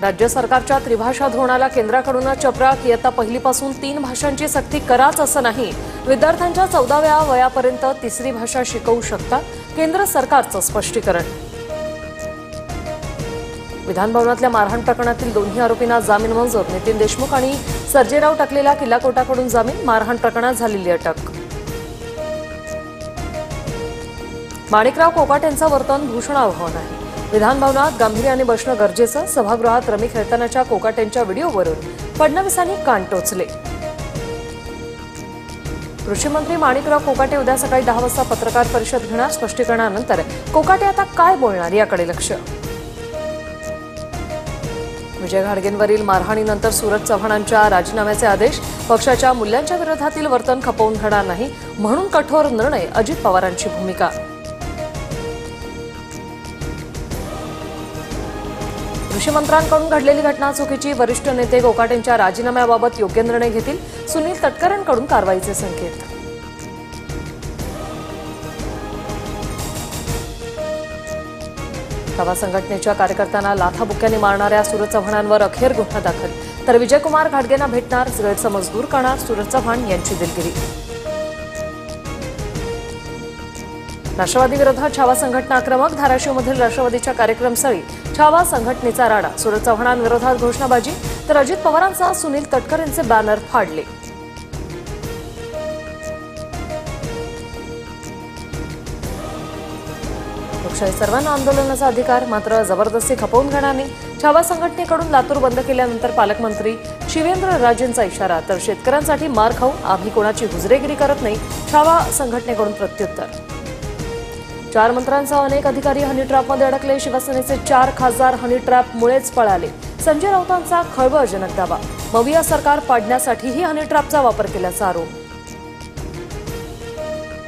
राज्य सरकारच्या त्रिभाषा धोरणाला केंद्राकडून चपराक, इयत्ता पहिलीपासून 3 भाषांची सक्ती कराच असं नाही. विद्यार्थ्यांच्या 14व्या वयापर्यंत तिसरी भाषा शिकवू शकता, केंद्र सरकारचं स्पष्टीकरण. विधानभवनातल्या मारहाण प्रकरणातील दोन्ही आरोपींना जामीन मंजूर. नितीन देशमुख आणि सर्जेराव टकलेला किल्ला कोर्टाकडून जामीन. मारहाण प्रकरणात झालेली अटक. माणिकराव कोकाटे यांचं वर्तन भूषणावह नाही. विधानभवनात गांभीर्याने बसणं गरजेचं. सभागृहात रमी खेळतानाच्या कोकाटेंच्या व्हिडिओवरून फडणवीसांनी कान टोचले. कृषी मंत्री माणिकराव कोकाटे उद्या सकाळी 10 वाजता पत्रकार परिषद घेणार. स्पष्टीकरणानंतर कोकाटे आता काय बोलणार याकडे लक्ष. विजय घाडगेंवरील मारहाणीनंतर सूरज चव्हाणांच्या राजीनाम्याचे आदेश. पक्षाच्या मूल्यांच्या विरोधातील वर्तन खपवून घेणार नाही म्हणून कठोर निर्णय. अजित पवारांची भूमिका. कृषी मंत्र्यांकडून घडलेली घटना चुकीची. वरिष्ठ नेते कोकाटेंच्या राजीनाम्याबाबत योग्य निर्णय घेतील. सुनील तटकरेंकडून कारवाईचे संकेत. छावा संघटनेच्या कार्यकर्त्यांना लाथाबुक्क्यांनी मारणाऱ्या सूरज चव्हाणांवर अखेर गुन्हा दाखल. तर विजयकुमार घाडगेंना भेटणार, गैरसमज दूर करणार. सूरज चव्हाण यांची दिलगिरी. राष्ट्रवादी विरोधात छावा संघटना आक्रमक. धाराशिवमधील राष्ट्रवादीच्या कार्यक्रमस्थळी छावा संघटनेचा राडा. सूरज चव्हाणांविरोधात घोषणाबाजी. तर अजित पवारांचा सुनील तटकरेंचे बॅनर फाडले. लोकशाही सर्वांना आंदोलनाचा अधिकार, मात्र जबरदस्ती खपवून घेणार नाही. छावा संघटनेकडून लातूर बंद केल्यानंतर पालकमंत्री शिवेंद्र राजेंचा इशारा. तर शेतकऱ्यांसाठी मार खाऊ आम्ही कोणाची हुजरेगिरी करत नाही. छावा संघटनेकडून प्रत्युत्तर. 4 मंत्र्यांसह अनेक अधिकारी हनी ट्रॅपमध्ये अडकले. शिवसेनेचे 4 खासदार हनी ट्रॅपमुळेच पळाले. संजय राऊतांचा खळबळजनक दावा. मविया सरकार पाडण्यासाठीही हनी ट्रॅपचा वापर केल्याचा आरोप.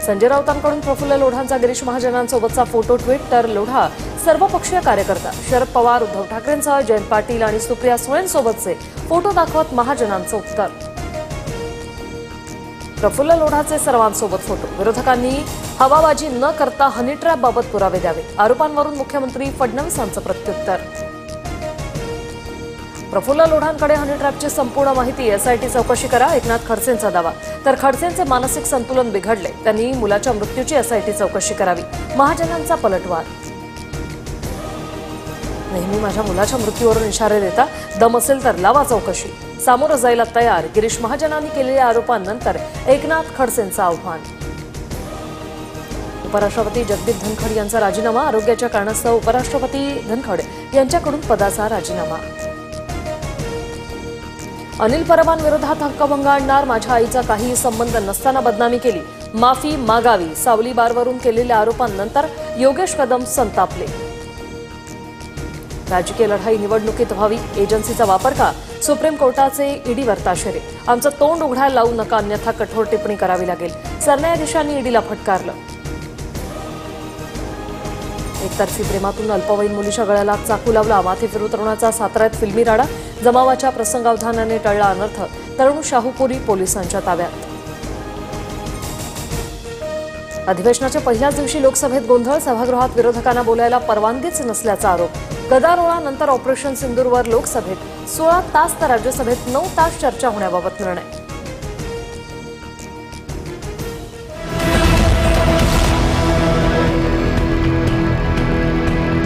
संजय राऊतांकडून प्रफुल्ल लोढांचा गिरीश महाजनांसोबतचा फोटो ट्विट. तर लोढा सर्वपक्षीय कार्यकर्ता. शरद पवार, उद्धव ठाकरेंसह जयंत पाटील आणि सुप्रिया सुळेंसोबतचे फोटो दाखवत महाजनांचं उत्तर. प्रफुल्ल लोढाचे सर्वांसोबत फोटो. विरोधकांनी हवाबाजी न करता हनी ट्रॅपबाबत पुरावे द्यावे. आरोपांवरून मुख्यमंत्री फडणवीसांचं प्रत्युत्तर. प्रफुल्ल लोढांकडे हनी ट्रॅपची संपूर्ण माहिती. एसआयटी चौकशी करा. एकनाथ खडसेंचा दावा. तर खडसेंचे मानसिक संतुलन बिघडले. त्यांनी मुलाच्या मृत्यूची एसआयटी चौकशी करावी. महाजनांचा पलटवार. नेहमी माझ्या मुलाच्या मृत्यूवरून इशारे देता. दम असेल तर लावा चौकशी. सामोरं जायला तयार. गिरीश महाजनांनी केलेल्या आरोपांनंतर एकनाथ खडसेंचं आव्हान. उपराष्ट्रपती जगदीप धनखड यांचा राजीनामा. आरोग्याच्या कारणास्तव उपराष्ट्रपती धनखड यांच्याकडून पदाचा राजीनामा. अनिल परबांविरोधात हक्कभंग आणणार. माझ्या आईचा काहीही संबंध नसताना बदनामी केली. माफी मागावी. सावली बारवरून केलेल्या आरोपांनंतर योगेश कदम संतापले. राजकीय लढाई निवडणुकीत व्हावी. एजन्सीचा वापर का? सुप्रीम कोर्टाचे ईडीवर ताशेरे. आमचं तोंड उघडायला लावू नका, अन्यथा कठोर टिप्पणी करावी लागेल. सरन्यायाधीशांनी ईडीला फटकारलं. एकतर्फी प्रेमातून अल्पवयीन मुलीच्या गळ्याला चाकू लावला. माथे फिरू तरुणाचा साताऱ्यात फिल्मी राडा. जमावाच्या प्रसंगावधानाने टळला अनर्थ. तरुण शाहूपुरी पोलिसांच्या ताब्यात. अधिवेशनाच्या पहिल्याच दिवशी लोकसभेत गोंधळ. सभागृहात विरोधकांना बोलायला परवानगीच नसल्याचा आरोप. गदारोळानंतर ऑपरेशन सिंदूरवर लोकसभेत 16 तास तर राज्यसभेत 9 तास चर्चा होण्याबाबत निर्णय.